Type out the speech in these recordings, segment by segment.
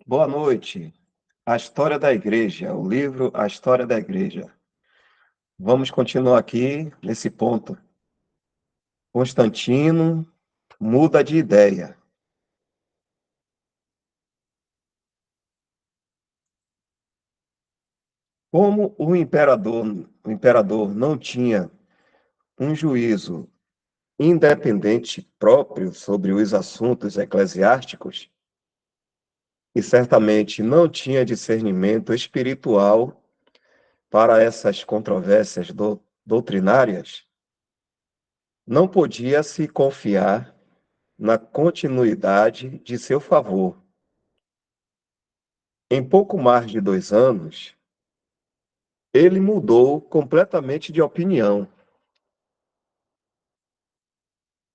Boa noite. A História da Igreja, o livro A História da Igreja. Vamos continuar aqui nesse ponto. Constantino muda de ideia. Como o imperador não tinha um juízo independente próprio sobre os assuntos eclesiásticos e certamente não tinha discernimento espiritual para essas controvérsias doutrinárias, não podia se confiar na continuidade de seu favor. Em pouco mais de 2 anos, ele mudou completamente de opinião.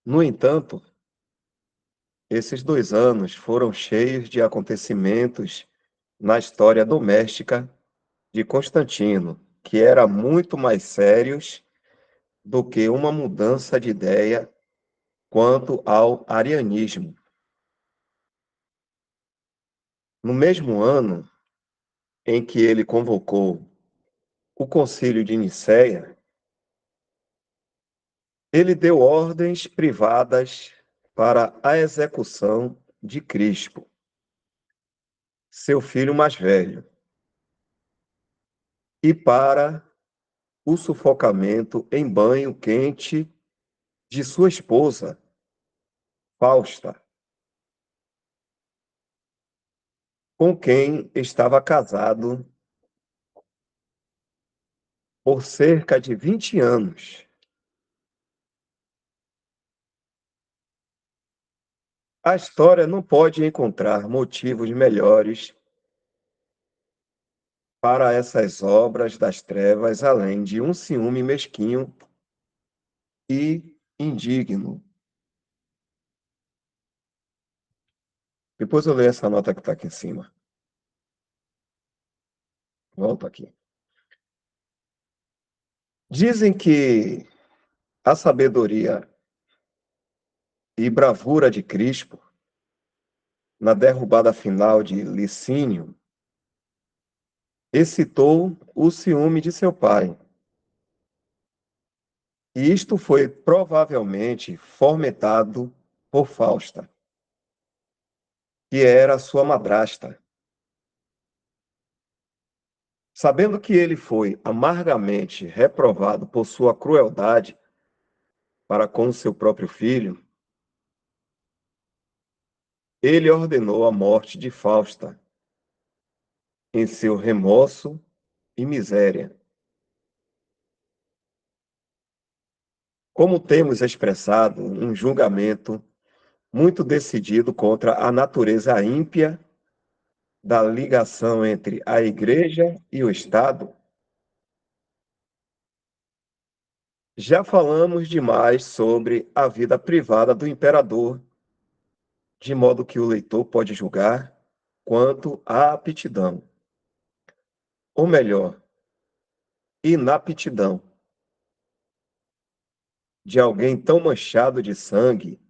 No entanto, esses 2 anos foram cheios de acontecimentos na história doméstica de Constantino, que era muito mais sérios do que uma mudança de ideia quanto ao arianismo. No mesmo ano em que ele convocou o Concílio de Nicéia, ele deu ordens privadas para a execução de Crispo, seu filho mais velho, e para o sufocamento em banho quente de sua esposa, Fausta, com quem estava casado por cerca de 20 anos. A história não pode encontrar motivos melhores para essas obras das trevas, além de um ciúme mesquinho e indigno. Depois eu leio essa nota que está aqui em cima. Volto aqui. Dizem que a sabedoria e bravura de Crispo, na derrubada final de Licínio, excitou o ciúme de seu pai. E isto foi provavelmente fomentado por Fausta, que era sua madrasta. Sabendo que ele foi amargamente reprovado por sua crueldade para com seu próprio filho, ele ordenou a morte de Fausta em seu remorso e miséria. Como temos expressado um julgamento muito decidido contra a natureza ímpia da ligação entre a Igreja e o Estado, já falamos demais sobre a vida privada do imperador, de modo que o leitor pode julgar quanto à aptidão, ou melhor, inaptidão, de alguém tão manchado de sangue,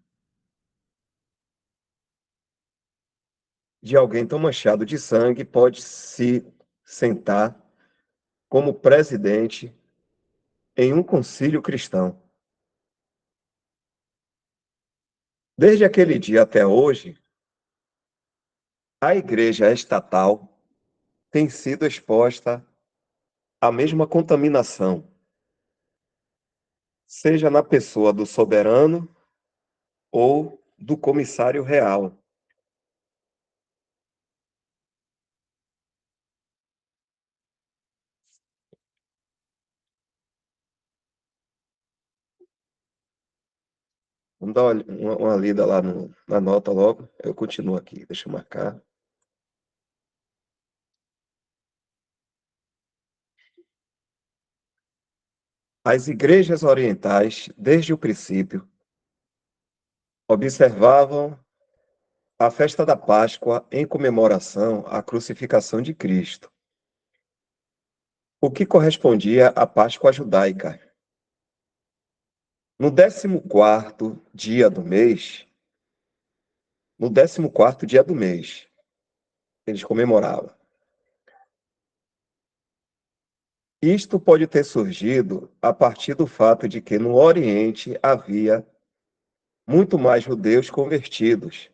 pode se sentar como presidente em um concílio cristão. Desde aquele dia até hoje, a Igreja estatal tem sido exposta à mesma contaminação, seja na pessoa do soberano ou do comissário real. Vamos dar uma lida lá na nota logo. Eu continuo aqui, deixa eu marcar. As igrejas orientais, desde o princípio, observavam a festa da Páscoa em comemoração à crucificação de Cristo, o que correspondia à Páscoa judaica. No 14º dia do mês, no 14º dia do mês, eles comemoravam. Isto pode ter surgido a partir do fato de que no Oriente havia muito mais judeus convertidos.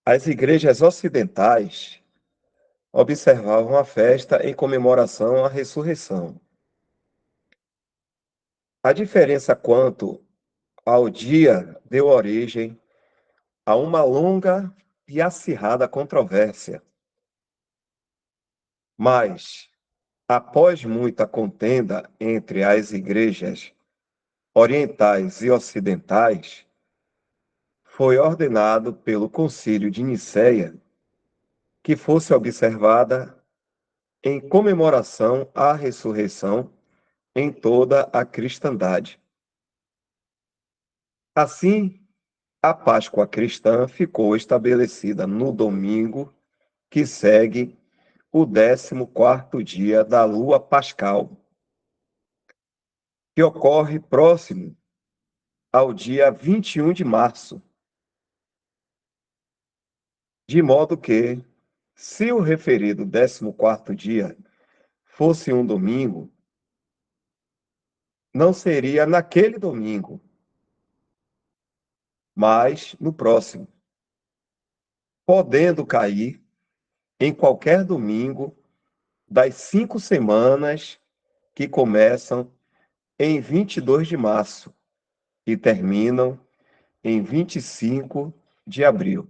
As igrejas ocidentais observavam a festa em comemoração à ressurreição. A diferença quanto ao dia deu origem a uma longa e acirrada controvérsia. Mas, após muita contenda entre as igrejas orientais e ocidentais, foi ordenado pelo Concílio de Nicéia que fosse observada em comemoração à ressurreição em toda a cristandade. Assim, a Páscoa cristã ficou estabelecida no domingo que segue o 14º dia da lua pascal, que ocorre próximo ao dia 21 de março, de modo que, se o referido 14º dia fosse um domingo, não seria naquele domingo, mas no próximo, podendo cair em qualquer domingo das 5 semanas que começam em 22 de março e terminam em 25 de abril.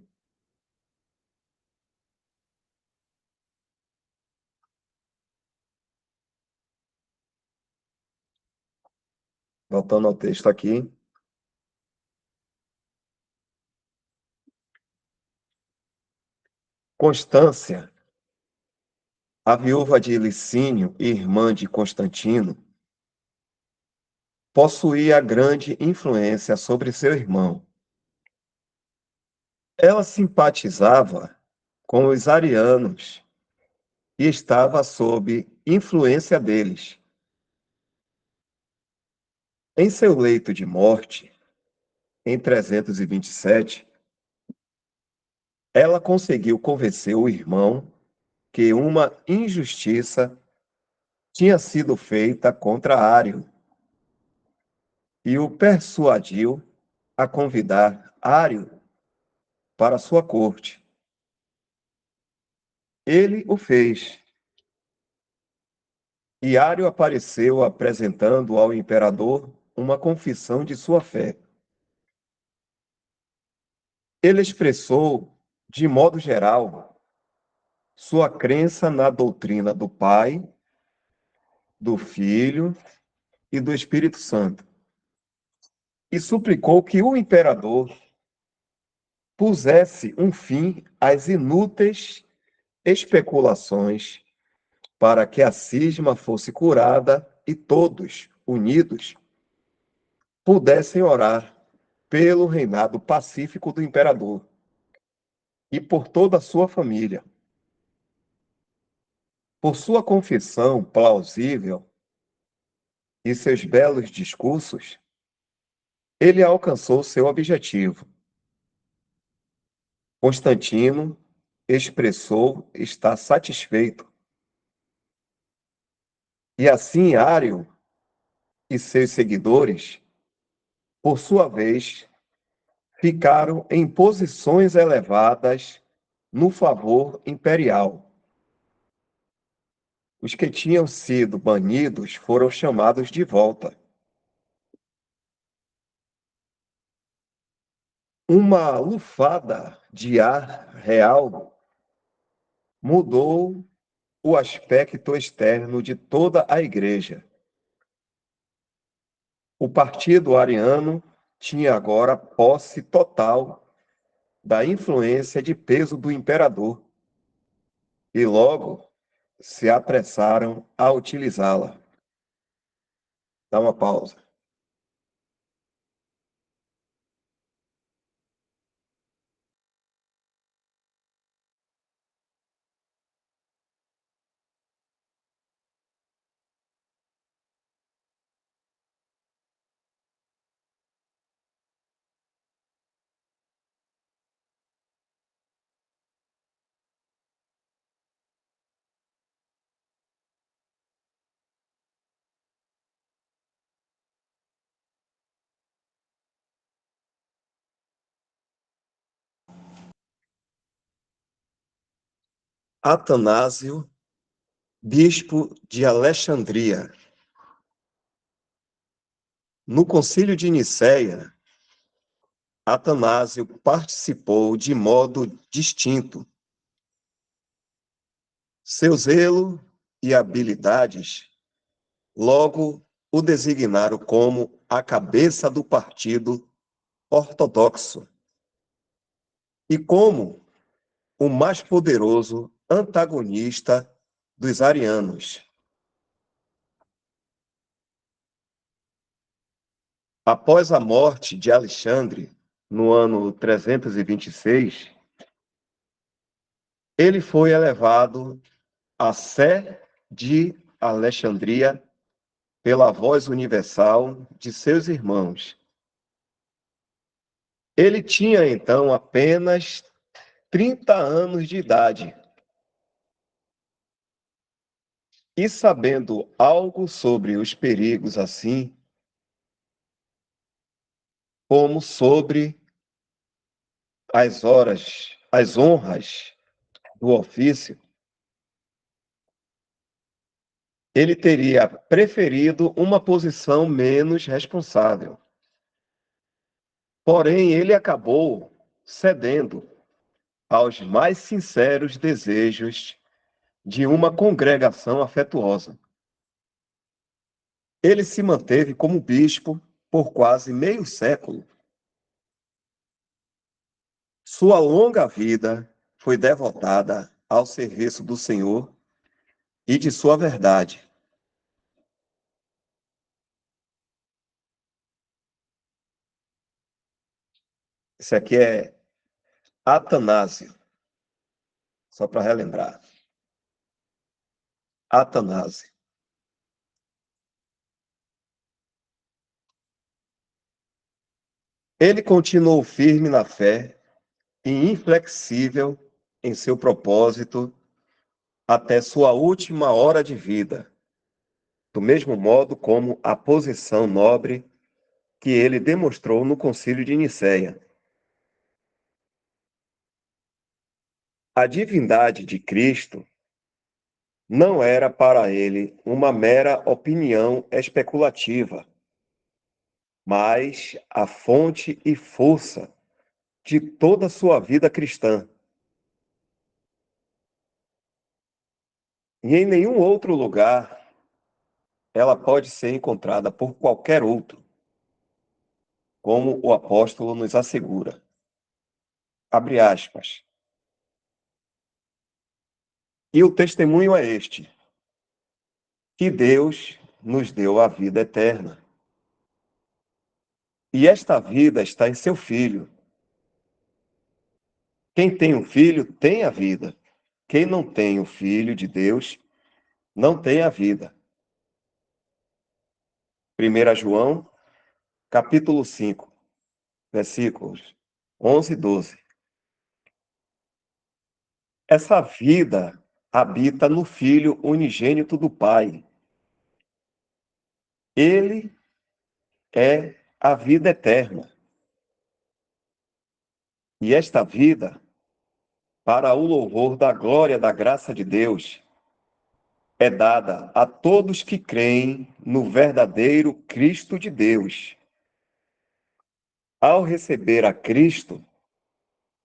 Voltando ao texto aqui. Constância, a viúva de Licínio e irmã de Constantino, possuía grande influência sobre seu irmão. Ela simpatizava com os arianos e estava sob influência deles. Em seu leito de morte, em 327, ela conseguiu convencer o irmão que uma injustiça tinha sido feita contra Ário e o persuadiu a convidar Ário para sua corte. Ele o fez, e Ário apareceu apresentando ao imperador uma confissão de sua fé. Ele expressou, de modo geral, sua crença na doutrina do Pai, do Filho e do Espírito Santo, e suplicou que o imperador pusesse um fim às inúteis especulações para que a cisma fosse curada e todos, unidos, pudessem orar pelo reinado pacífico do imperador e por toda a sua família. Por sua confissão plausível e seus belos discursos, ele alcançou seu objetivo. Constantino expressou estar satisfeito. E assim Ário e seus seguidores, por sua vez, ficaram em posições elevadas no favor imperial. Os que tinham sido banidos foram chamados de volta. Uma lufada de ar real mudou o aspecto externo de toda a igreja. O partido ariano tinha agora posse total da influência de peso do imperador e logo se apressaram a utilizá-la. Dá uma pausa. Atanásio, bispo de Alexandria. No Concílio de Nicéia, Atanásio participou de modo distinto. Seu zelo e habilidades logo o designaram como a cabeça do partido ortodoxo e como o mais poderoso antagonista dos arianos. Após a morte de Alexandre, no ano 326, ele foi elevado à Sé de Alexandria pela voz universal de seus irmãos. Ele tinha então apenas 30 anos de idade. E sabendo algo sobre os perigos assim, como sobre as horas, as honras do ofício, ele teria preferido uma posição menos responsável. Porém, ele acabou cedendo aos mais sinceros desejos de uma congregação afetuosa. Ele se manteve como bispo por quase meio século. Sua longa vida foi devotada ao serviço do Senhor e de sua verdade. Isso aqui é Atanásio, só para relembrar. Atanásio. Ele continuou firme na fé e inflexível em seu propósito até sua última hora de vida, do mesmo modo como a posição nobre que ele demonstrou no Concílio de Nicéia. A divindade de Cristo não era para ele uma mera opinião especulativa, mas a fonte e força de toda a sua vida cristã. E em nenhum outro lugar ela pode ser encontrada por qualquer outro, como o apóstolo nos assegura. Abre aspas. E o testemunho é este, que Deus nos deu a vida eterna. E esta vida está em seu Filho. Quem tem o Filho tem a vida. Quem não tem o Filho de Deus não tem a vida. 1 João, capítulo 5, versículos 11 e 12. Essa vida habita no Filho unigênito do Pai. Ele é a vida eterna. E esta vida, para o louvor da glória da graça de Deus, é dada a todos que creem no verdadeiro Cristo de Deus. Ao receber a Cristo,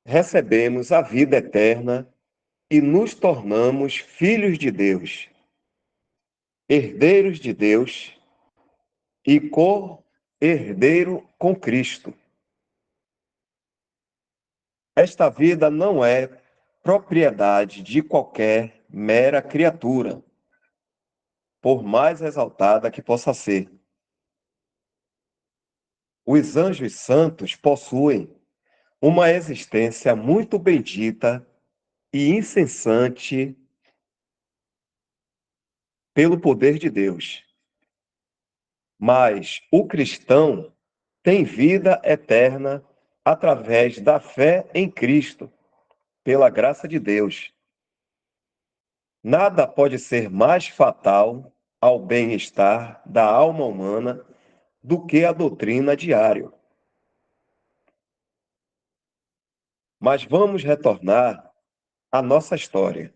recebemos a vida eterna e nos tornamos filhos de Deus, herdeiros de Deus e co-herdeiro com Cristo. Esta vida não é propriedade de qualquer mera criatura, por mais exaltada que possa ser. Os anjos santos possuem uma existência muito bendita e incessante pelo poder de Deus. Mas o cristão tem vida eterna através da fé em Cristo, pela graça de Deus. Nada pode ser mais fatal ao bem-estar da alma humana do que a doutrina diária. Mas vamos retornar à nossa história.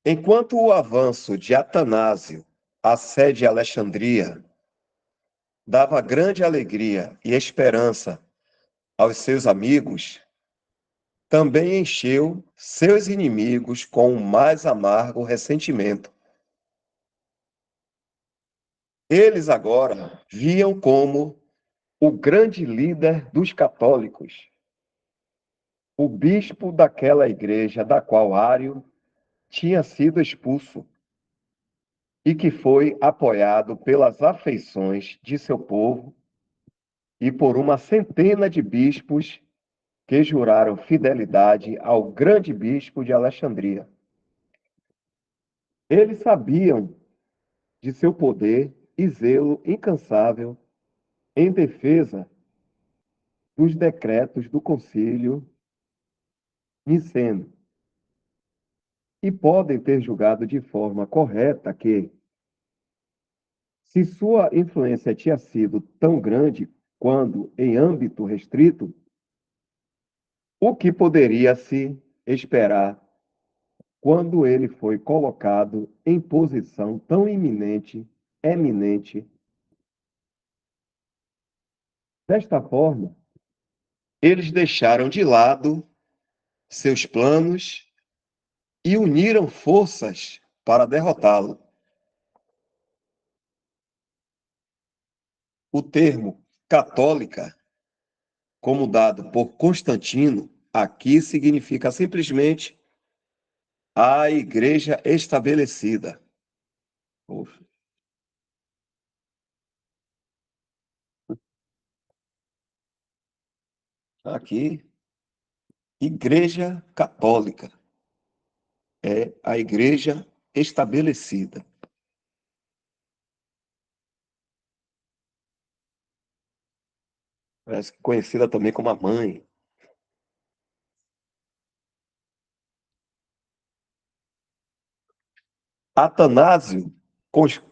Enquanto o avanço de Atanásio à sede de Alexandria dava grande alegria e esperança aos seus amigos, também encheu seus inimigos com o mais amargo ressentimento. Eles agora viam como o grande líder dos católicos, o bispo daquela igreja da qual Ário tinha sido expulso e que foi apoiado pelas afeições de seu povo e por uma centena de bispos que juraram fidelidade ao grande bispo de Alexandria. Eles sabiam de seu poder e zelo incansável em defesa dos decretos do concílio niceno e podem ter julgado de forma correta que, se sua influência tinha sido tão grande quando em âmbito restrito, o que poderia se esperar quando ele foi colocado em posição tão eminente. Desta forma, eles deixaram de lado seus planos e uniram forças para derrotá-lo. O termo católica, como dado por Constantino, aqui significa simplesmente a igreja estabelecida. Poxa, aqui, igreja católica é a igreja estabelecida, parece que conhecida também como a mãe. Atanásio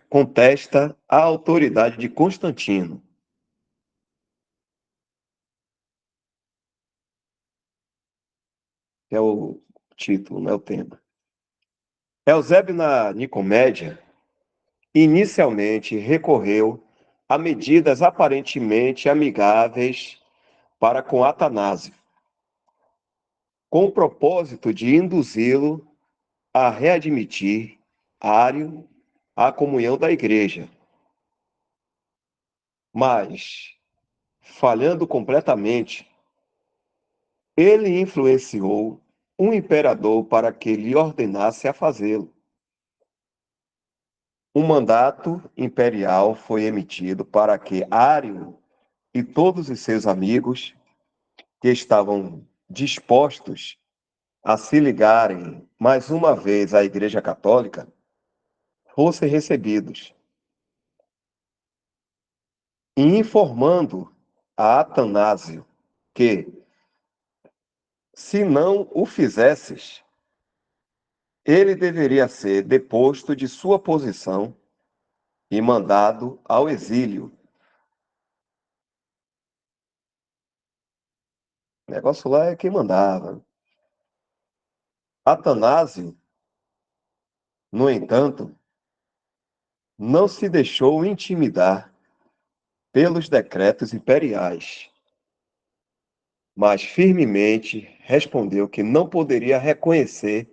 contesta a autoridade de Constantino, que é o título, não é o tema. Eusébio, na Nicomédia, inicialmente recorreu a medidas aparentemente amigáveis para com Atanásio, com o propósito de induzi-lo a readmitir Ário à comunhão da igreja. Mas, falhando completamente, ele influenciou um imperador para que lhe ordenasse a fazê-lo. Um mandato imperial foi emitido para que Ário e todos os seus amigos que estavam dispostos a se ligarem mais uma vez à Igreja Católica fossem recebidos, e informando a Atanásio que, se não o fizesses, ele deveria ser deposto de sua posição e mandado ao exílio. O negócio lá é quem mandava. Atanásio, no entanto, não se deixou intimidar pelos decretos imperiais, mas firmemente respondeu que não poderia reconhecer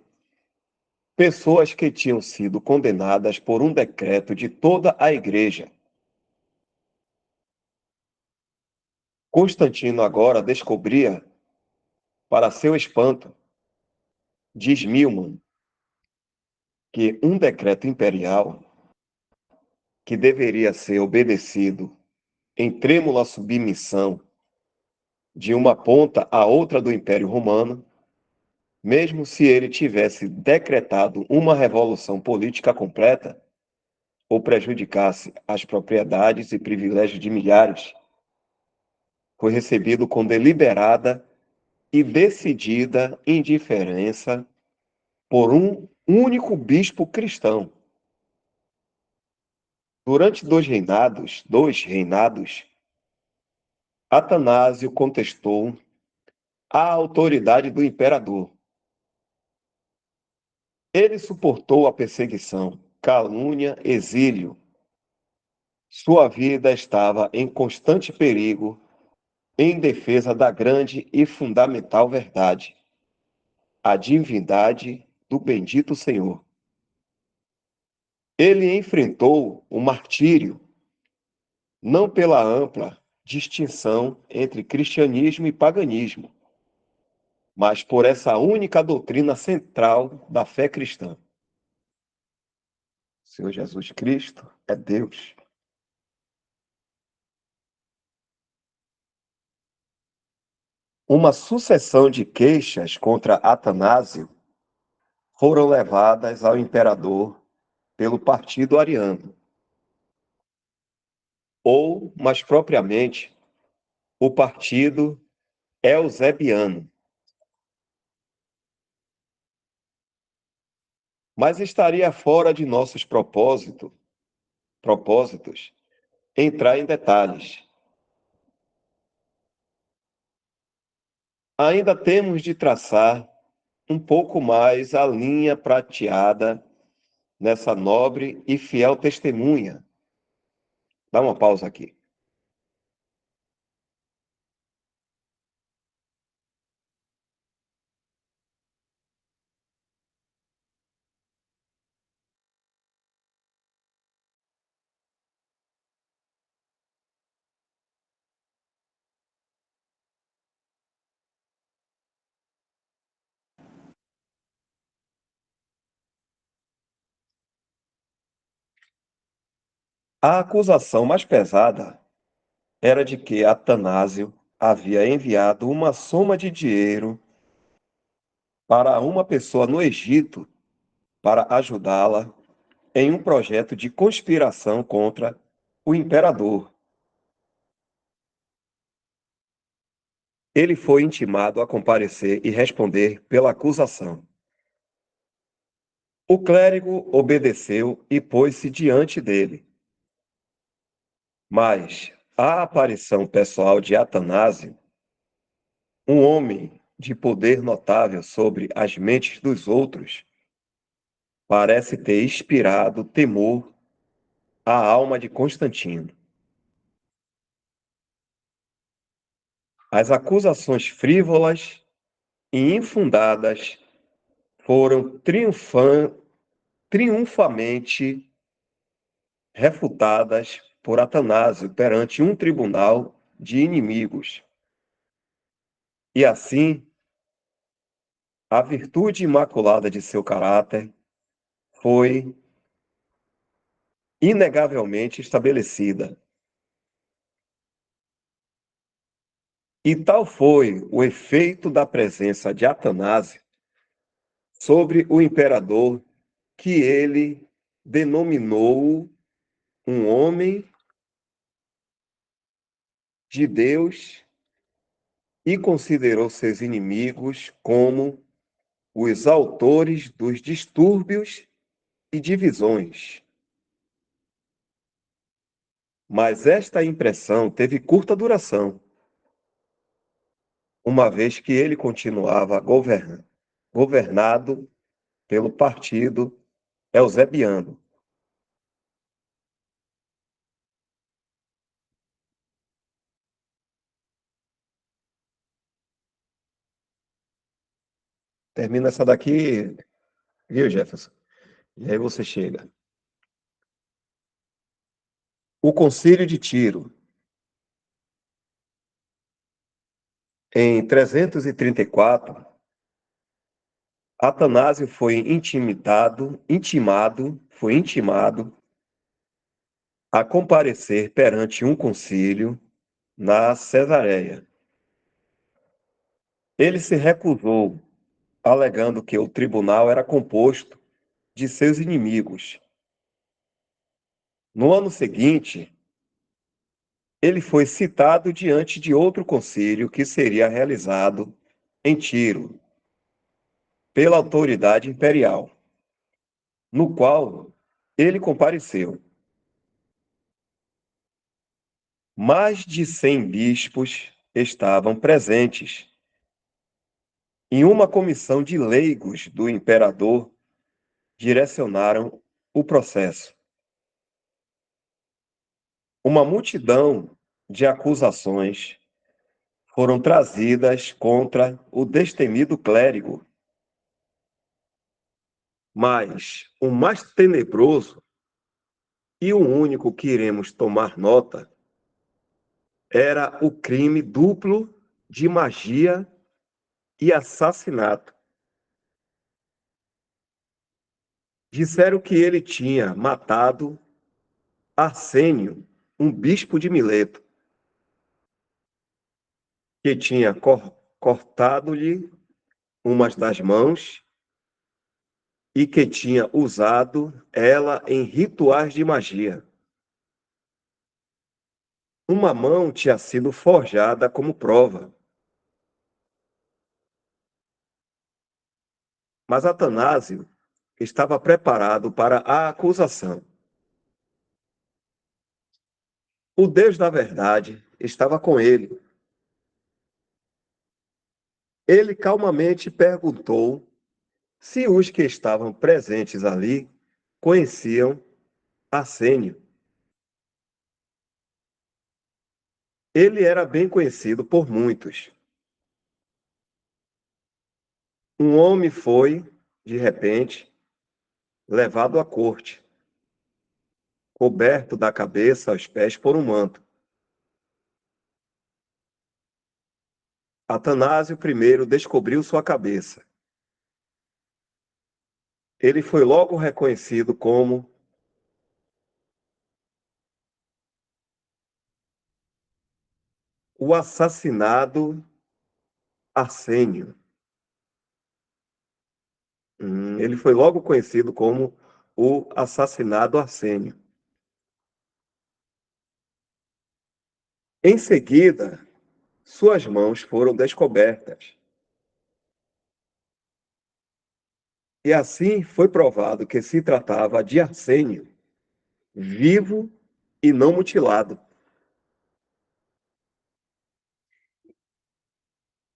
pessoas que tinham sido condenadas por um decreto de toda a igreja. Constantino agora descobria, para seu espanto, diz Milman, que um decreto imperial que deveria ser obedecido em trêmula submissão de uma ponta à outra do Império Romano, mesmo se ele tivesse decretado uma revolução política completa ou prejudicasse as propriedades e privilégios de milhares, foi recebido com deliberada e decidida indiferença por um único bispo cristão. Durante dois reinados, Atanásio contestou a autoridade do imperador. Ele suportou a perseguição, calúnia, exílio. Sua vida estava em constante perigo em defesa da grande e fundamental verdade, a divindade do bendito Senhor. Ele enfrentou o martírio não pela ampla distinção entre cristianismo e paganismo, mas por essa única doutrina central da fé cristã. O Senhor Jesus Cristo é Deus. Uma sucessão de queixas contra Atanásio foram levadas ao imperador pelo partido ariano, ou, mais propriamente, o partido eusebiano. Mas estaria fora de nossos propósitos entrar em detalhes. Ainda temos de traçar um pouco mais a linha prateada nessa nobre e fiel testemunha. Dá uma pausa aqui. A acusação mais pesada era de que Atanásio havia enviado uma soma de dinheiro para uma pessoa no Egito para ajudá-la em um projeto de conspiração contra o imperador. Ele foi intimado a comparecer e responder pela acusação. O clérigo obedeceu e pôs-se diante dele. Mas a aparição pessoal de Atanásio, um homem de poder notável sobre as mentes dos outros, parece ter inspirado temor à alma de Constantino. As acusações frívolas e infundadas foram triunfamente refutadas por Atanásio perante um tribunal de inimigos. E assim, a virtude imaculada de seu caráter foi inegavelmente estabelecida. E tal foi o efeito da presença de Atanásio sobre o imperador que ele denominou um homem de Deus e considerou seus inimigos como os autores dos distúrbios e divisões. Mas esta impressão teve curta duração, uma vez que ele continuava governado pelo partido eusebiano. Termina essa daqui, viu, Jefferson? E aí você chega. O Concílio de Tiro. Em 334, Atanásio foi intimado a comparecer perante um concílio na Cesareia. Ele se recusou, alegando que o tribunal era composto de seus inimigos. No ano seguinte, ele foi citado diante de outro concílio que seria realizado em Tiro, pela autoridade imperial, no qual ele compareceu. Mais de 100 bispos estavam presentes, e uma comissão de leigos do imperador direcionaram o processo. Uma multidão de acusações foram trazidas contra o destemido clérigo, mas o mais tenebroso e o único que iremos tomar nota era o crime duplo de magia e assassinato. Disseram que ele tinha matado Arsênio, um bispo de Mileto, que tinha cortado-lhe umas das mãos e que tinha usado ela em rituais de magia. Uma mão tinha sido forjada como prova. Mas Atanásio estava preparado para a acusação. O Deus da verdade estava com ele. Ele calmamente perguntou se os que estavam presentes ali conheciam Arsênio. Ele era bem conhecido por muitos. Um homem foi, de repente, levado à corte, coberto da cabeça aos pés por um manto. Atanásio I descobriu sua cabeça. Ele foi logo reconhecido como o assassinado Arsênio. Ele foi logo conhecido como o assassinado Arsênio. Em seguida, suas mãos foram descobertas. E assim foi provado que se tratava de Arsênio, vivo e não mutilado.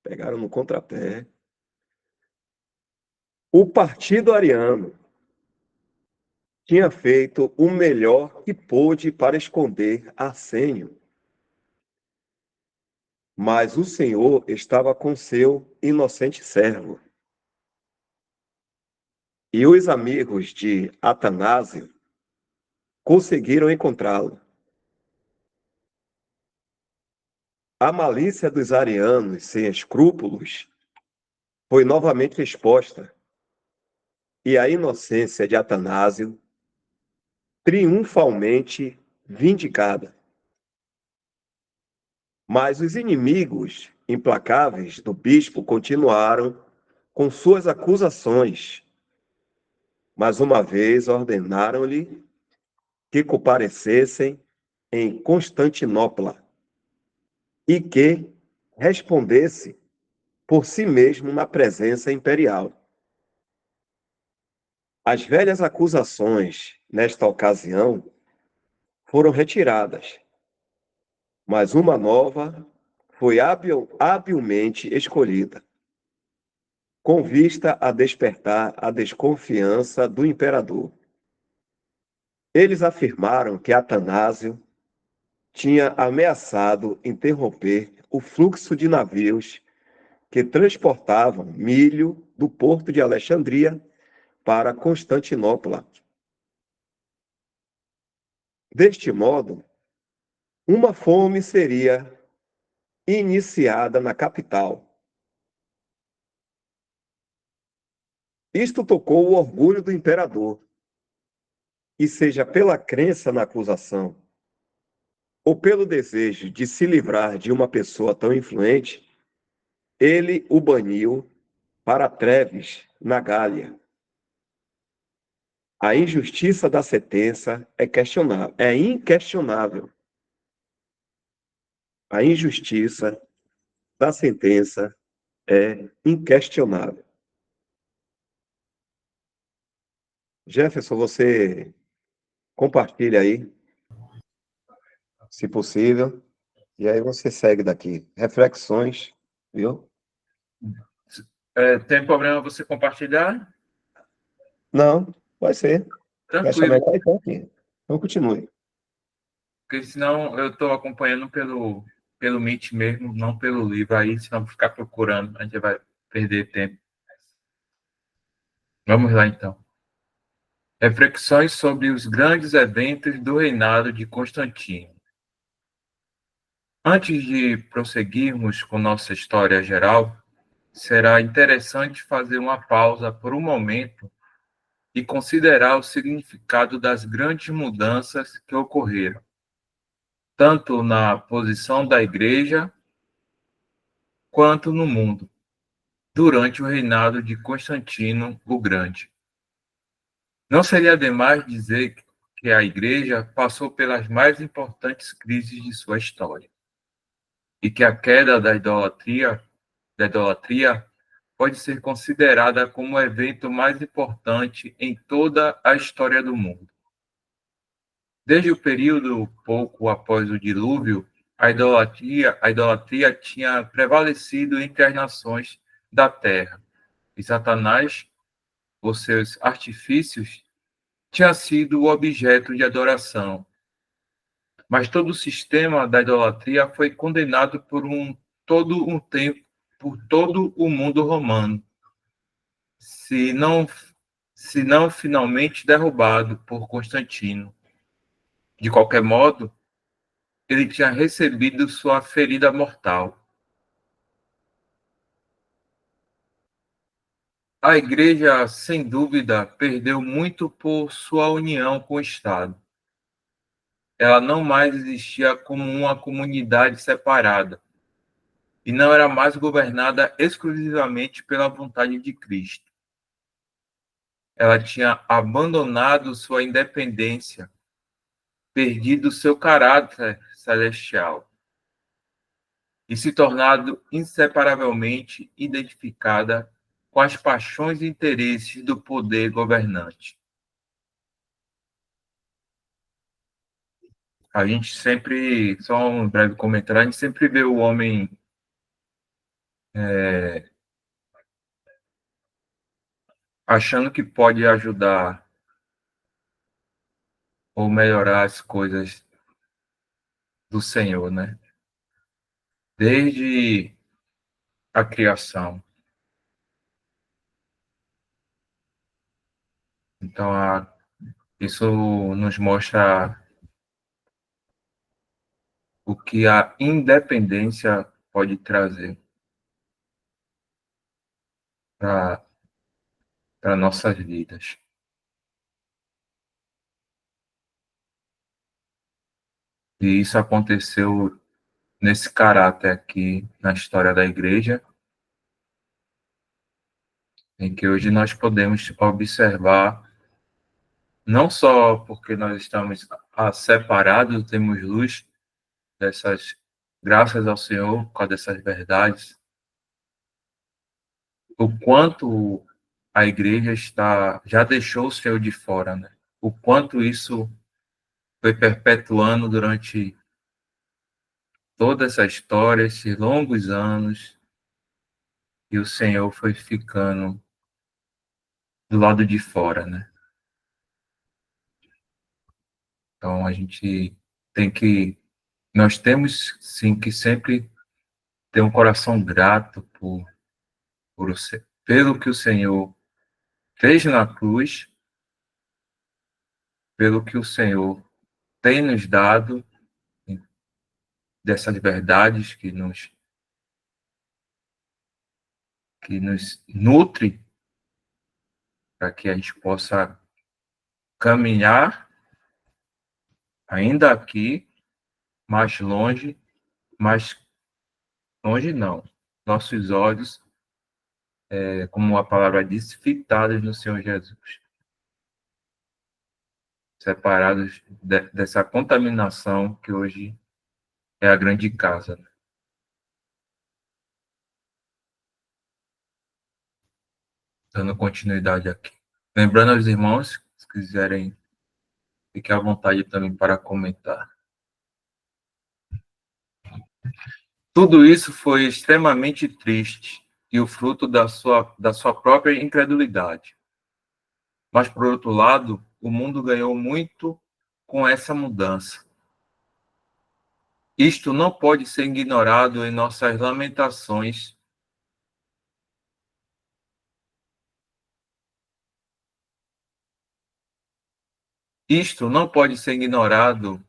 Pegaram no contrapé. O Partido Ariano tinha feito o melhor que pôde para esconder Arsênio. Mas o Senhor estava com seu inocente servo. E os amigos de Atanásio conseguiram encontrá-lo. A malícia dos arianos sem escrúpulos foi novamente exposta, e a inocência de Atanásio triunfalmente vindicada. Mas os inimigos implacáveis do bispo continuaram com suas acusações. Mais uma vez ordenaram-lhe que comparecessem em Constantinopla e que respondesse por si mesmo na presença imperial. As velhas acusações, nesta ocasião, foram retiradas, mas uma nova foi habilmente escolhida, com vista a despertar a desconfiança do imperador. Eles afirmaram que Atanásio tinha ameaçado interromper o fluxo de navios que transportavam milho do porto de Alexandria para Constantinopla. Deste modo, uma fome seria iniciada na capital. Isto tocou o orgulho do imperador, e seja pela crença na acusação ou pelo desejo de se livrar de uma pessoa tão influente, ele o baniu para Treves, na Gália. A injustiça da sentença é inquestionável. A injustiça da sentença é inquestionável. Jefferson, você compartilha aí, se possível, e aí você segue daqui. Reflexões, viu? Tem problema você compartilhar? Não, Pode ser. Vai achar Tranquilo, melhor então aqui. Então continue. porque senão eu estou acompanhando pelo Meet mesmo, não pelo livro. Aí, se não ficar procurando, a gente vai perder tempo. Vamos lá, então. Reflexões sobre os grandes eventos do reinado de Constantino. Antes de prosseguirmos com nossa história geral, será interessante fazer uma pausa por um momento e considerar o significado das grandes mudanças que ocorreram, tanto na posição da Igreja quanto no mundo, durante o reinado de Constantino o Grande. Não seria demais dizer que a Igreja passou pelas mais importantes crises de sua história e que a queda da idolatria pode ser considerada como o evento mais importante em toda a história do mundo. Desde o período pouco após o dilúvio, a idolatria tinha prevalecido entre as nações da terra, e Satanás, por seus artifícios, tinha sido o objeto de adoração. Mas todo o sistema da idolatria foi condenado todo um tempo por todo o mundo romano, se não, se não finalmente derrubado por Constantino. De qualquer modo, ele tinha recebido sua ferida mortal. A Igreja, sem dúvida, perdeu muito por sua união com o Estado. Ela não mais existia como uma comunidade separada e não era mais governada exclusivamente pela vontade de Cristo. Ela tinha abandonado sua independência, perdido seu caráter celestial e se tornado inseparavelmente identificada com as paixões e interesses do poder governante. A gente sempre, só um breve comentário, a gente sempre vê o homem achando que pode ajudar ou melhorar as coisas do Senhor, né? Desde a criação. Então, isso nos mostra o que a independência pode trazer para nossas vidas. E isso aconteceu nesse caráter aqui na história da igreja, em que hoje nós podemos observar, não só porque nós estamos separados, temos luz dessas graças ao Senhor, por causa dessas verdades, o quanto a igreja já deixou o Senhor de fora, né? O quanto isso foi perpetuando durante toda essa história, esses longos anos, e o Senhor foi ficando do lado de fora, né? Então a gente tem que, nós temos sim que sempre ter um coração grato pelo que o Senhor fez na cruz, pelo que o Senhor tem nos dado, dessas verdades que nos nutre para que a gente possa caminhar ainda aqui, mais longe, mais longe não. Nossos olhos, como a palavra diz, fitados no Senhor Jesus, separados dessa contaminação que hoje é a grande casa. Dando continuidade aqui. Lembrando aos irmãos, se quiserem, fiquem à vontade também para comentar. Tudo isso foi extremamente triste e o fruto da sua própria incredulidade. Mas, por outro lado, o mundo ganhou muito com essa mudança. Isto não pode ser ignorado em nossas lamentações. Isto não pode ser ignorado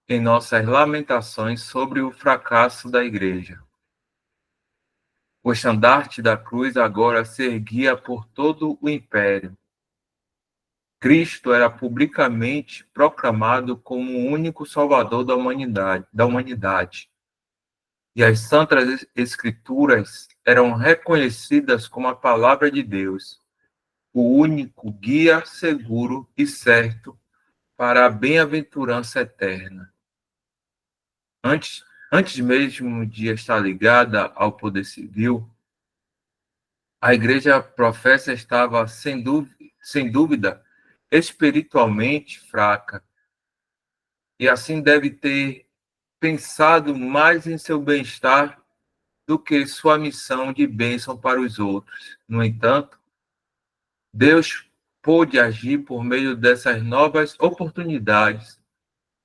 em nossas lamentações sobre o fracasso da Igreja. O estandarte da cruz agora se erguia por todo o império. Cristo era publicamente proclamado como o único Salvador da humanidade. E as Santas Escrituras eram reconhecidas como a palavra de Deus, o único guia seguro e certo para a bem-aventurança eterna. Antes mesmo de estar ligada ao poder civil, a igreja professa estava, sem dúvida, espiritualmente fraca, e assim deve ter pensado mais em seu bem-estar do que sua missão de bênção para os outros. No entanto, Deus pôde agir por meio dessas novas oportunidades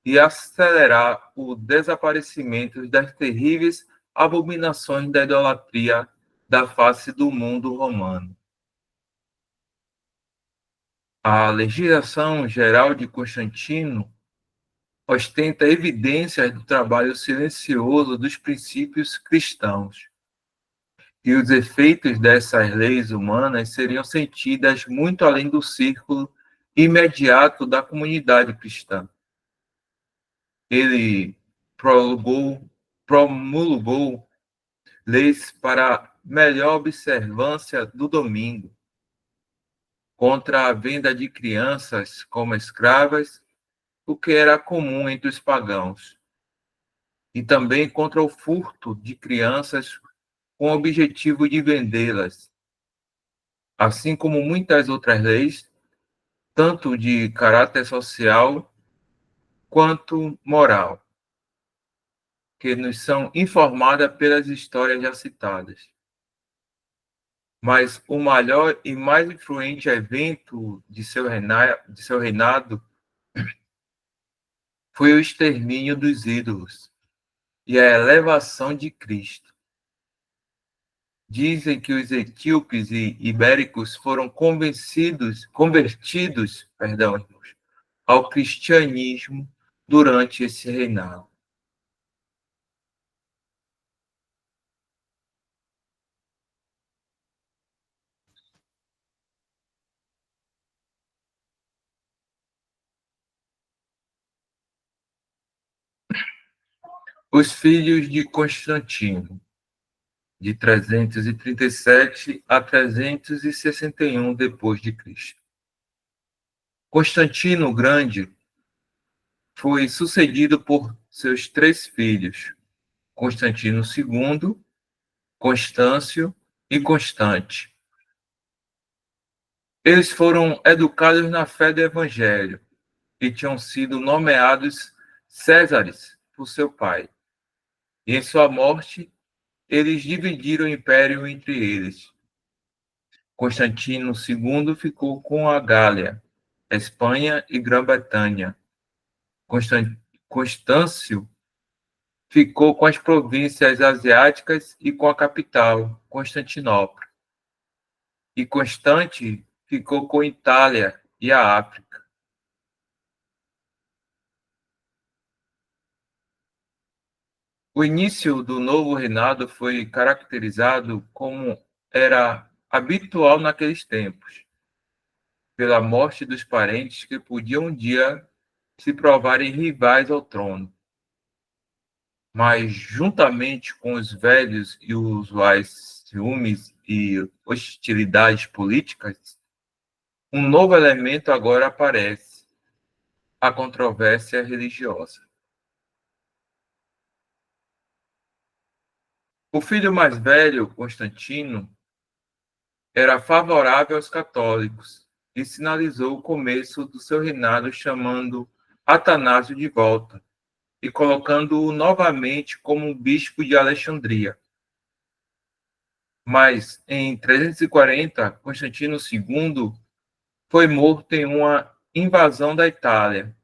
e acelerar o desaparecimento das terríveis abominações da idolatria da face do mundo romano. A legislação geral de Constantino ostenta evidências do trabalho silencioso dos princípios cristãos, e os efeitos dessas leis humanas seriam sentidas muito além do círculo imediato da comunidade cristã. Ele promulgou leis para melhor observância do domingo, contra a venda de crianças como escravas, o que era comum entre os pagãos, e também contra o furto de crianças com o objetivo de vendê-las, assim como muitas outras leis, tanto de caráter social quanto moral, que nos são informadas pelas histórias já citadas. Mas o maior e mais influente evento de seu reinado foi o extermínio dos ídolos e a elevação de Cristo. Dizem que os etíopes e ibéricos foram convertidos, irmãos, ao cristianismo durante esse reinado. Os filhos de Constantino, de 337 a 361 depois de Cristo. Constantino o Grande foi sucedido por seus 3 filhos, Constantino II, Constâncio e Constante. Eles foram educados na fé do Evangelho e tinham sido nomeados Césares por seu pai. E em sua morte, eles dividiram o império entre eles. Constantino II ficou com a Gália, Espanha e Grã-Bretanha. Constâncio ficou com as províncias asiáticas e com a capital, Constantinopla. E Constante ficou com a Itália e a África. O início do novo reinado foi caracterizado, como era habitual naqueles tempos, pela morte dos parentes que podiam um dia se provarem rivais ao trono. Mas, juntamente com os velhos e usuais ciúmes e hostilidades políticas, um novo elemento agora aparece: a controvérsia religiosa. O filho mais velho, Constantino, era favorável aos católicos e sinalizou o começo do seu reinado chamando Atanásio de volta e colocando-o novamente como bispo de Alexandria. Mas em 340, Constantino II foi morto em uma invasão da Itália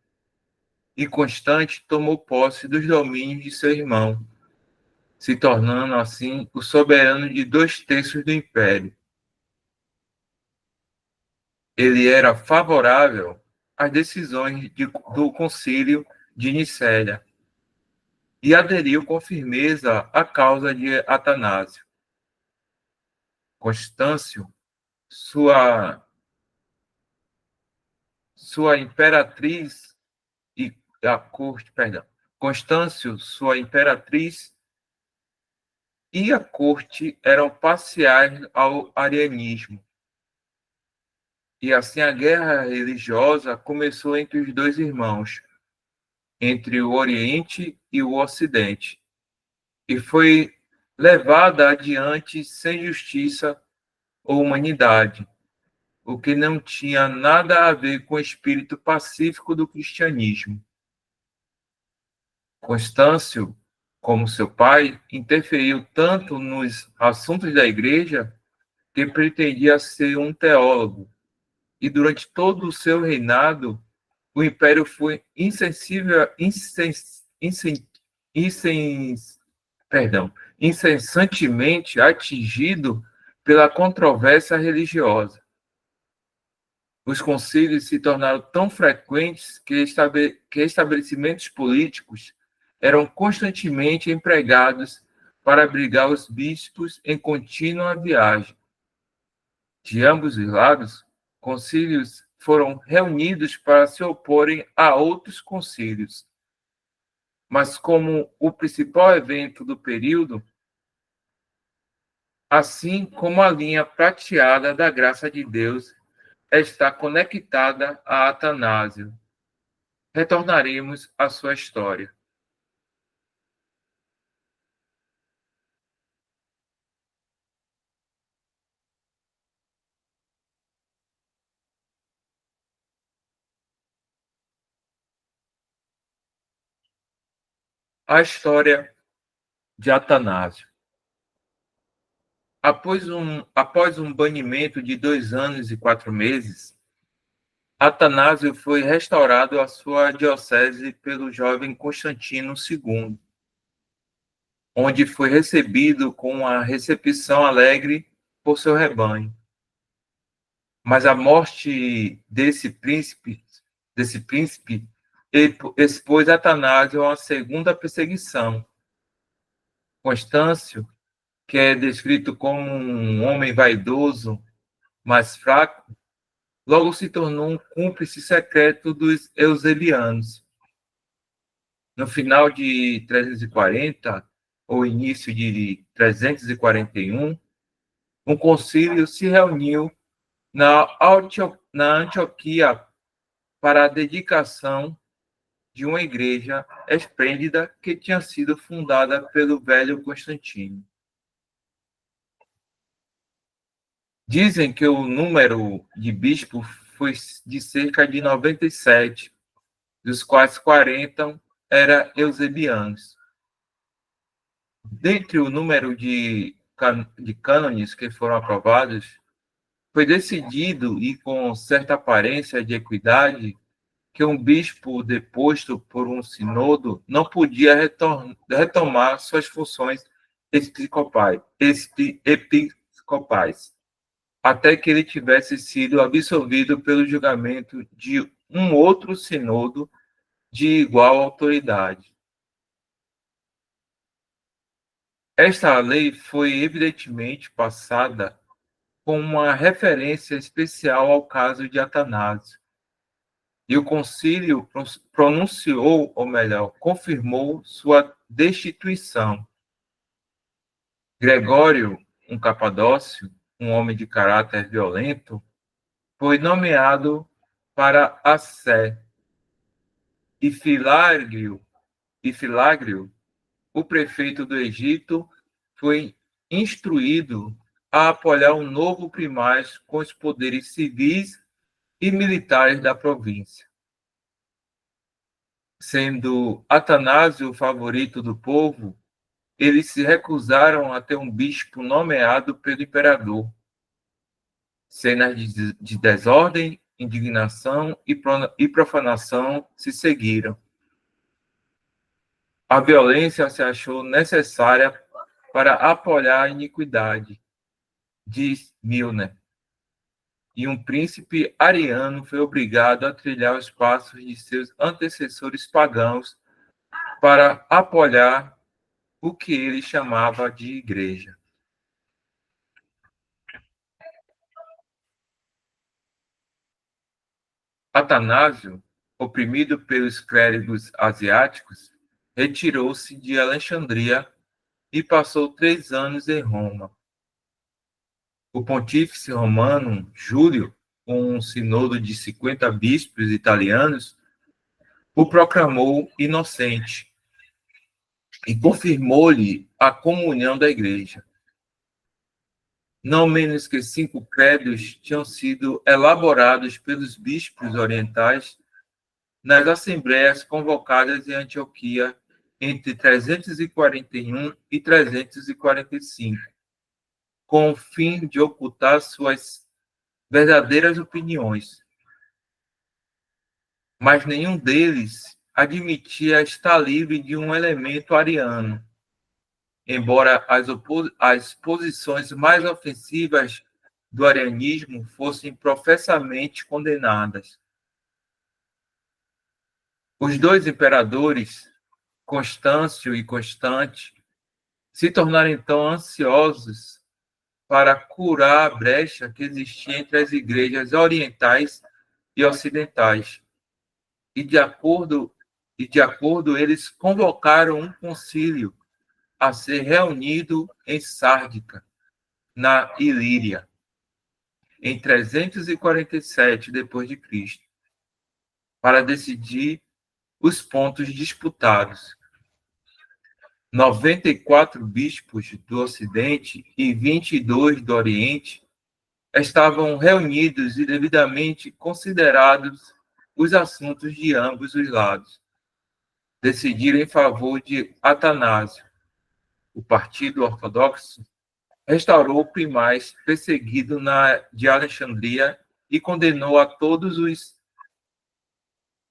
e Constante tomou posse dos domínios de seu irmão, se tornando assim o soberano de 2/3 do império. Ele era favorável às decisões do Concílio de Nicéia e aderiu com firmeza à causa de Atanásio. Constâncio, sua imperatriz e a corte, perdão, Constâncio, sua imperatriz e a corte eram parciais ao arianismo. E assim a guerra religiosa começou entre os dois irmãos, entre o Oriente e o Ocidente, e foi levada adiante sem justiça ou humanidade, o que não tinha nada a ver com o espírito pacífico do cristianismo. Constâncio, como seu pai, interferiu tanto nos assuntos da igreja que pretendia ser um teólogo, e durante todo o seu reinado, o império foi incessantemente atingido pela controvérsia religiosa. Os concílios se tornaram tão frequentes que estabelecimentos políticos eram constantemente empregados para abrigar os bispos em contínua viagem. De ambos os lados, concílios foram reunidos para se oporem a outros concílios. Mas como o principal evento do período, assim como a linha prateada da graça de Deus está conectada a Atanásio, retornaremos à sua história. A história de Atanásio. Após um banimento de 2 anos e 4 meses, Atanásio foi restaurado à sua diocese pelo jovem Constantino II, onde foi recebido com uma recepção alegre por seu rebanho. Mas a morte desse príncipe expôs Atanásio a uma segunda perseguição. Constâncio, que é descrito como um homem vaidoso, mas fraco, logo se tornou um cúmplice secreto dos eusebianos. No final de 340, ou início de 341, um concílio se reuniu na Antioquia para a dedicação de uma igreja esplêndida que tinha sido fundada pelo velho Constantino. Dizem que o número de bispos foi de cerca de 97, dos quais 40 eram eusebianos. Dentre o número de cânones que foram aprovados, foi decidido, e com certa aparência de equidade, que um bispo deposto por um sínodo não podia retomar suas funções episcopais, até que ele tivesse sido absolvido pelo julgamento de um outro sínodo de igual autoridade. Esta lei foi evidentemente passada com uma referência especial ao caso de Atanásio. E o concílio pronunciou, ou melhor, confirmou sua destituição. Gregório, um capadócio, um homem de caráter violento, foi nomeado para a Sé. E Filágrio, o prefeito do Egito, foi instruído a apoiar um novo primaz com os poderes civis e militares da província. Sendo Atanásio o favorito do povo, eles se recusaram a ter um bispo nomeado pelo imperador. Cenas de desordem, indignação e profanação se seguiram. A violência se achou necessária para apoiar a iniquidade, diz Milner, e um príncipe ariano foi obrigado a trilhar os passos de seus antecessores pagãos para apoiar o que ele chamava de igreja. Atanásio, oprimido pelos clérigos asiáticos, retirou-se de Alexandria e passou 3 anos em Roma. O pontífice romano Júlio, com um sinodo de 50 bispos italianos, o proclamou inocente e confirmou-lhe a comunhão da igreja. Não menos que 5 credos tinham sido elaborados pelos bispos orientais nas assembleias convocadas em Antioquia entre 341 e 345, com o fim de ocultar suas verdadeiras opiniões. Mas nenhum deles admitia estar livre de um elemento ariano, embora as posições mais ofensivas do arianismo fossem professamente condenadas. Os 2 imperadores, Constâncio e Constante, se tornaram então ansiosos para curar a brecha que existia entre as igrejas orientais e ocidentais. E de acordo eles convocaram um concílio a ser reunido em Sárdica, na Ilíria, em 347 d.C., para decidir os pontos disputados. 94 bispos do Ocidente e 22 do Oriente estavam reunidos e devidamente considerados os assuntos de ambos os lados. Decidiram em favor de Atanásio. O Partido Ortodoxo restaurou o primaz perseguido de Alexandria e condenou a todos os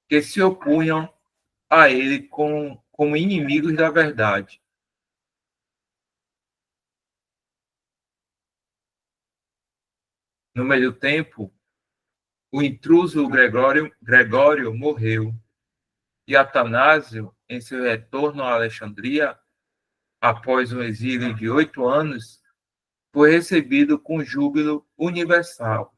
que se opunham a ele como inimigos da verdade. No meio tempo, o intruso Gregório morreu, e Atanásio, em seu retorno a Alexandria, após um exílio de 8 anos, foi recebido com júbilo universal.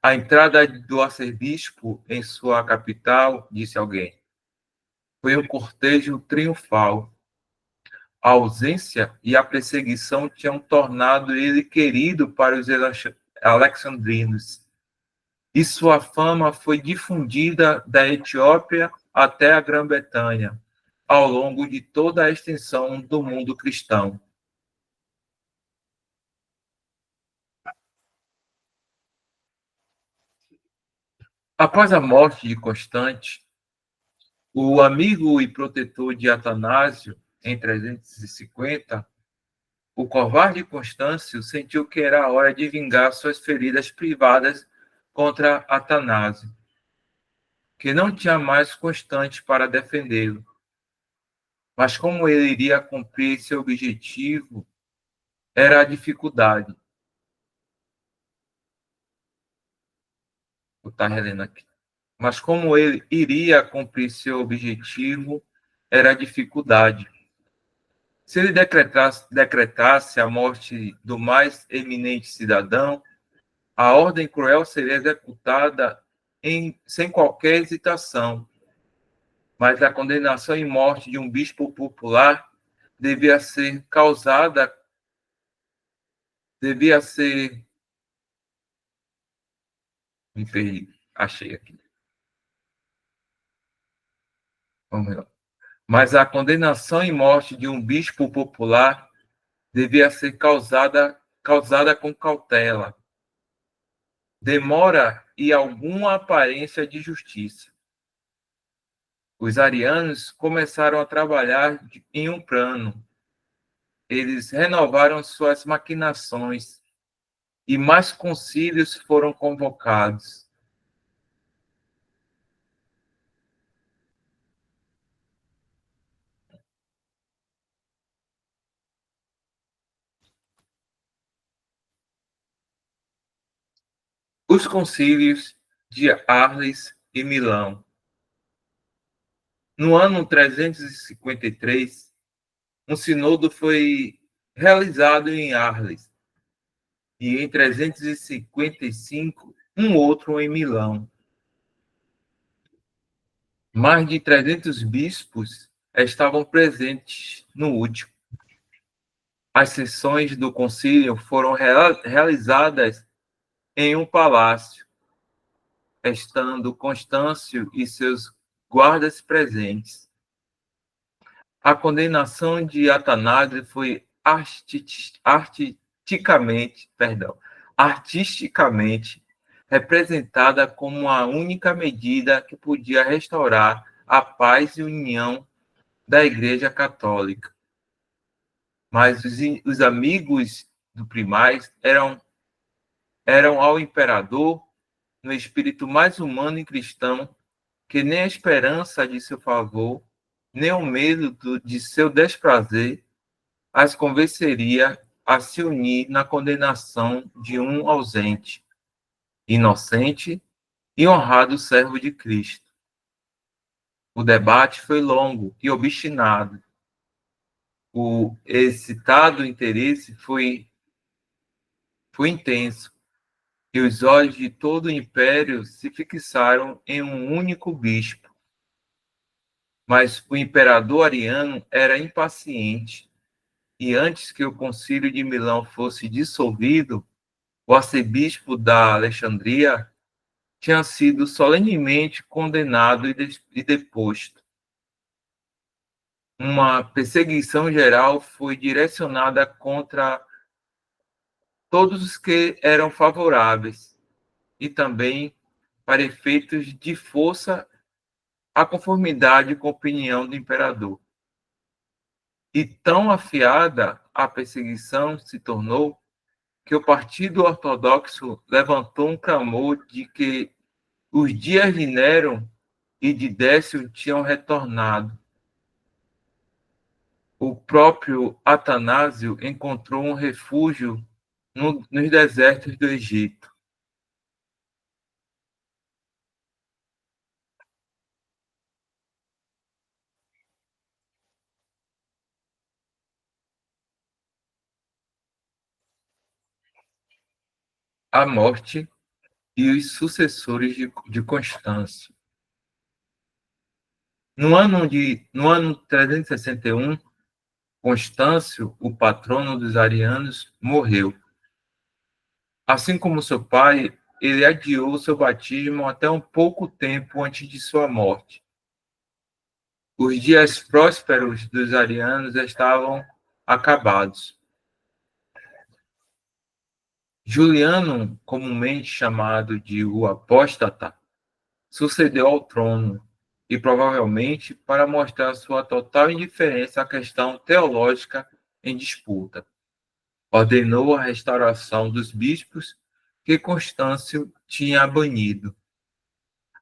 A entrada do arcebispo em sua capital, disse alguém, foi um cortejo triunfal. A ausência e a perseguição tinham tornado ele querido para os alexandrinos, e sua fama foi difundida da Etiópia até a Grã-Bretanha, ao longo de toda a extensão do mundo cristão. Após a morte de Constante, o amigo e protetor de Atanásio, em 350, o covarde Constâncio sentiu que era a hora de vingar suas feridas privadas contra Atanásio, que não tinha mais Constante para defendê-lo. Mas como ele iria cumprir seu objetivo, era a dificuldade. Vou estar relendo aqui. Mas como ele iria cumprir seu objetivo, era a dificuldade. Se ele decretasse a morte do mais eminente cidadão, a ordem cruel seria executada sem qualquer hesitação. Mas a condenação e morte de um bispo popular devia ser causada, devia ser... Me perdi, achei aqui. Vamos lá. Mas a condenação e morte de um bispo popular devia ser causada com cautela, demora e alguma aparência de justiça. Os arianos começaram a trabalhar em um plano. Eles renovaram suas maquinações e mais concílios foram convocados. Os concílios de Arles e Milão. No ano 353, um sínodo foi realizado em Arles e em 355, um outro em Milão. Mais de 300 bispos estavam presentes no último. As sessões do concílio foram realizadas em um palácio, estando Constâncio e seus guardas presentes. A condenação de Atanásio foi artisticamente representada como a única medida que podia restaurar a paz e união da Igreja Católica. Mas os amigos do primaz eram ao imperador no espírito mais humano e cristão que nem a esperança de seu favor, nem o medo de seu desprazer as convenceria a se unir na condenação de um ausente, inocente e honrado servo de Cristo. O debate foi longo e obstinado. O excitado interesse foi intenso, e os olhos de todo o império se fixaram em um único bispo. Mas o imperador ariano era impaciente, e antes que o concílio de Milão fosse dissolvido, o arcebispo da Alexandria tinha sido solenemente condenado e deposto. Uma perseguição geral foi direcionada contra todos os que eram favoráveis e também para efeitos de força a conformidade com a opinião do imperador. E tão afiada a perseguição se tornou que o Partido Ortodoxo levantou um clamor de que os dias de Nero e de Décio tinham retornado. O próprio Atanásio encontrou um refúgio nos desertos do Egito. A morte e os sucessores de Constâncio. No ano 361, Constâncio, o patrono dos arianos, morreu. Assim como seu pai, ele adiou seu batismo até um pouco tempo antes de sua morte. Os dias prósperos dos arianos estavam acabados. Juliano, comumente chamado de o apóstata, sucedeu ao trono e provavelmente para mostrar sua total indiferença à questão teológica em disputa. Ordenou a restauração dos bispos que Constâncio tinha banido.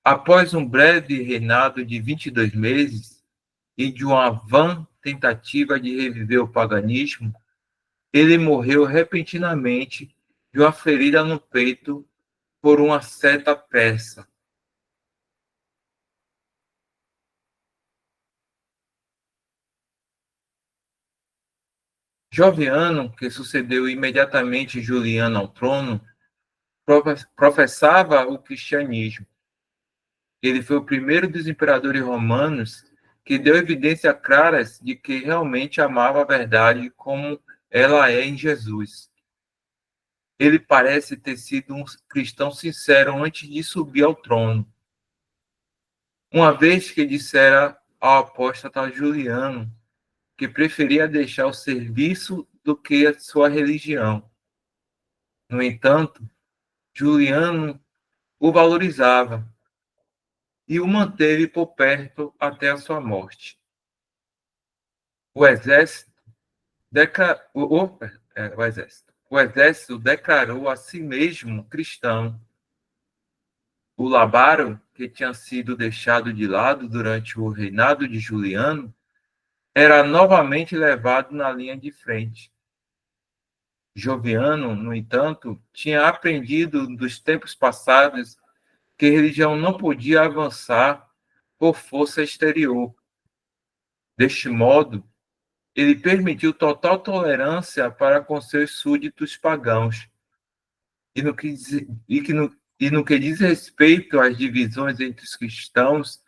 Após um breve reinado de 22 meses e de uma vã tentativa de reviver o paganismo, ele morreu repentinamente de uma ferida no peito por uma seta persa. Joviano, que sucedeu imediatamente Juliano ao trono, professava o cristianismo. Ele foi o primeiro dos imperadores romanos que deu evidências claras de que realmente amava a verdade como ela é em Jesus. Ele parece ter sido um cristão sincero antes de subir ao trono. Uma vez que dissera ao apóstolo Juliano que preferia deixar o serviço do que a sua religião. No entanto, Juliano o valorizava e o manteve por perto até a sua morte. O exército, o exército declarou a si mesmo cristão. O Labaro, que tinha sido deixado de lado durante o reinado de Juliano, era novamente levado na linha de frente. Joviano, no entanto, tinha aprendido dos tempos passados que a religião não podia avançar por força exterior. Deste modo, ele permitiu total tolerância para com seus súditos pagãos. E no que diz respeito às divisões entre os cristãos,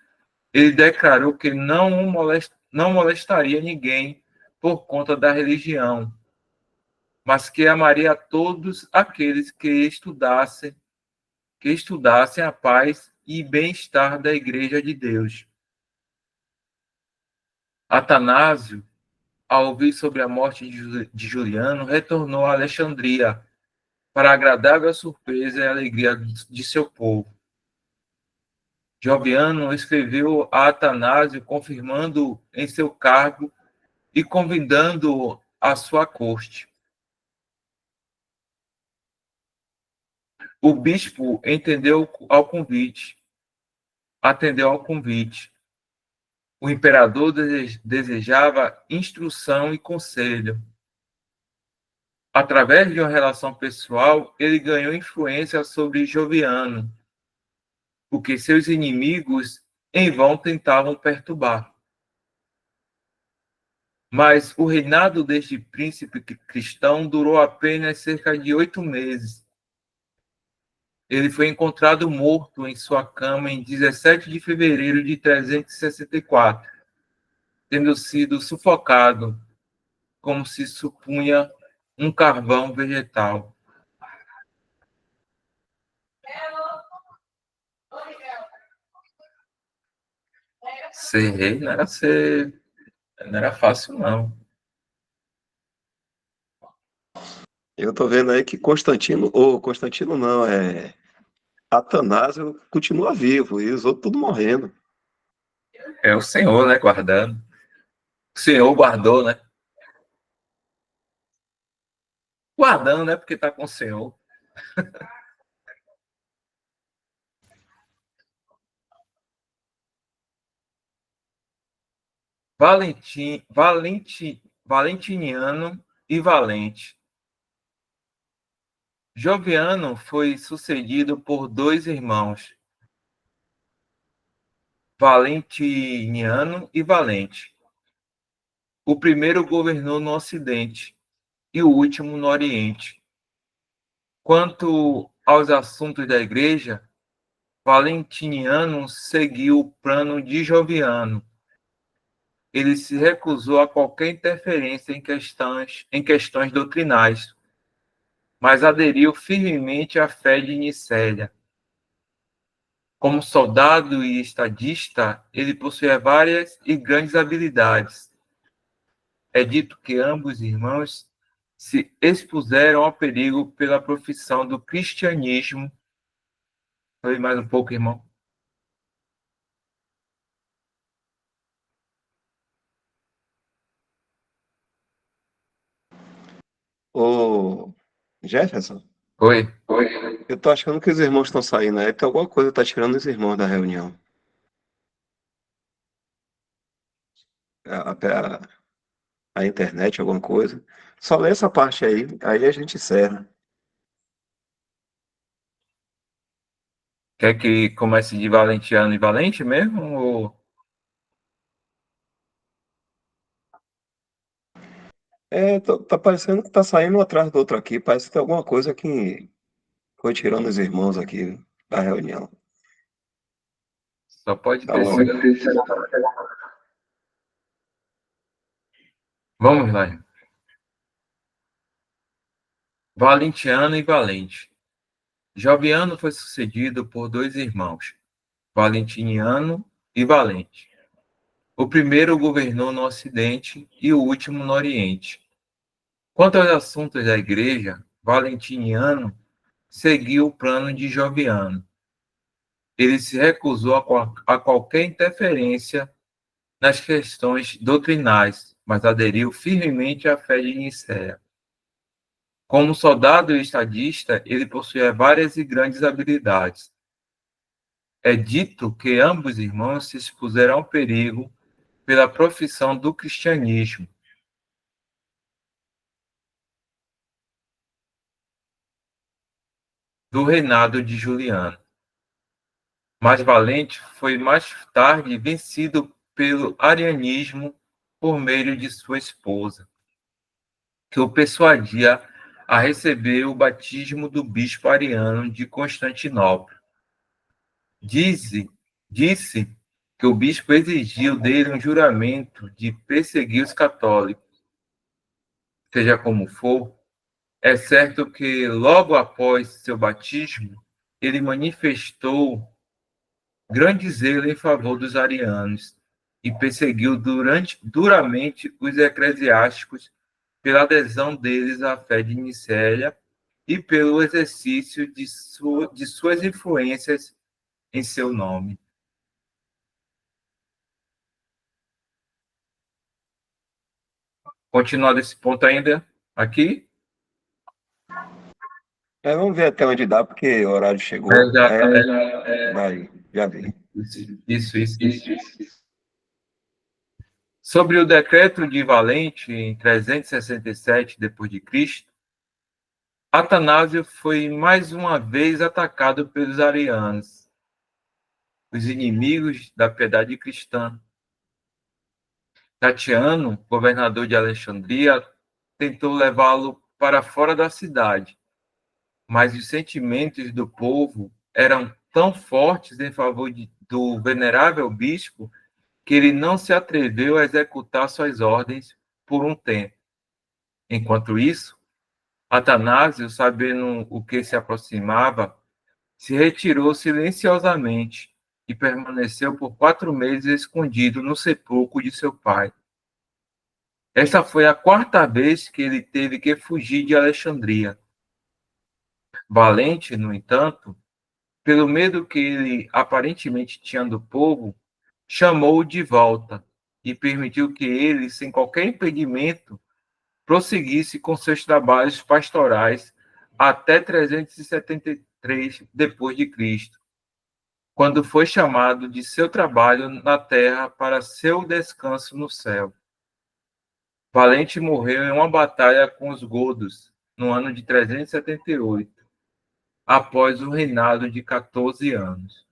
ele declarou que não molestaria ninguém por conta da religião, mas que amaria a todos aqueles que estudassem a paz e bem-estar da Igreja de Deus. Atanásio, ao ouvir sobre a morte de Juliano, retornou a Alexandria para a agradável surpresa e alegria de seu povo. Joviano escreveu a Atanásio confirmando em seu cargo e convidando-o à sua corte. O bispo atendeu ao convite. O imperador desejava instrução e conselho. Através de uma relação pessoal, ele ganhou influência sobre Joviano, o que seus inimigos em vão tentavam perturbar. Mas o reinado deste príncipe cristão durou apenas cerca de 8 meses. Ele foi encontrado morto em sua cama em 17 de fevereiro de 364, tendo sido sufocado, como se supunha, um carvão vegetal. Ser rei não era fácil, não. Eu tô vendo aí que Constantino não, Atanásio continua vivo e os outros tudo morrendo. É o Senhor, né, guardando. O Senhor guardou, né? Guardando, né, porque tá com o Senhor. Valentiniano e Valente. Joviano foi sucedido por 2 irmãos, Valentiniano e Valente. O primeiro governou no Ocidente e o último no Oriente. Quanto aos assuntos da Igreja, Valentiniano seguiu o plano de Joviano. Ele se recusou a qualquer interferência em questões doutrinais, mas aderiu firmemente à fé de Nicéia. Como soldado e estadista, ele possuía várias e grandes habilidades. É dito que ambos irmãos se expuseram ao perigo pela profissão do cristianismo. Oi, mais um pouco, irmão. Ô, Jefferson, Oi. eu tô achando que os irmãos estão saindo aí, porque alguma coisa tá tirando os irmãos da reunião. A, a internet, alguma coisa. Só lê essa parte aí a gente encerra. Quer que comece de Valentiano e Valente mesmo? Ou... Tá parecendo que tá saindo um atrás do outro aqui, parece que tem alguma coisa que foi tirando os irmãos aqui da reunião. Só pode Tá ter bom. sido. Vamos lá. Valentiano e Valente. Joviano foi sucedido por 2 irmãos, Valentiniano e Valente. O primeiro governou no Ocidente e o último no Oriente. Quanto aos assuntos da Igreja, Valentiniano seguiu o plano de Joviano. ele se recusou a qualquer interferência nas questões doutrinais, mas aderiu firmemente à fé de Nicéia. Como soldado e estadista, ele possuía várias e grandes habilidades. É dito que ambos irmãos se expuseram ao perigo pela profissão do cristianismo. Do reinado de Juliano. Mas Valente foi mais tarde vencido pelo arianismo por meio de sua esposa, que o persuadia a receber o batismo do bispo ariano de Constantinopla. Disse que o bispo exigiu dele um juramento de perseguir os católicos. Seja como for, é certo que logo após seu batismo, ele manifestou grande zelo em favor dos arianos e perseguiu duramente os eclesiásticos pela adesão deles à fé de Nicéia e pelo exercício de suas influências em seu nome. Continuando esse ponto ainda, aqui. Vamos ver até onde dá, porque o horário chegou. Vai, já vi. Isso. Sobre o decreto de Valente, em 367 d.C., Atanásio foi mais uma vez atacado pelos arianos, os inimigos da piedade cristã. Tatiano, governador de Alexandria, tentou levá-lo para fora da cidade, mas os sentimentos do povo eram tão fortes em favor do venerável bispo que ele não se atreveu a executar suas ordens por um tempo. Enquanto isso, Atanásio, sabendo o que se aproximava, se retirou silenciosamente e permaneceu por 4 meses escondido no sepulcro de seu pai. Esta foi a 4ª vez que ele teve que fugir de Alexandria. Valente, no entanto, pelo medo que ele aparentemente tinha do povo, chamou-o de volta e permitiu que ele, sem qualquer impedimento, prosseguisse com seus trabalhos pastorais até 373 d.C., quando foi chamado de seu trabalho na terra para seu descanso no céu. Valente morreu em uma batalha com os godos, no ano de 378, após um reinado de 14 anos.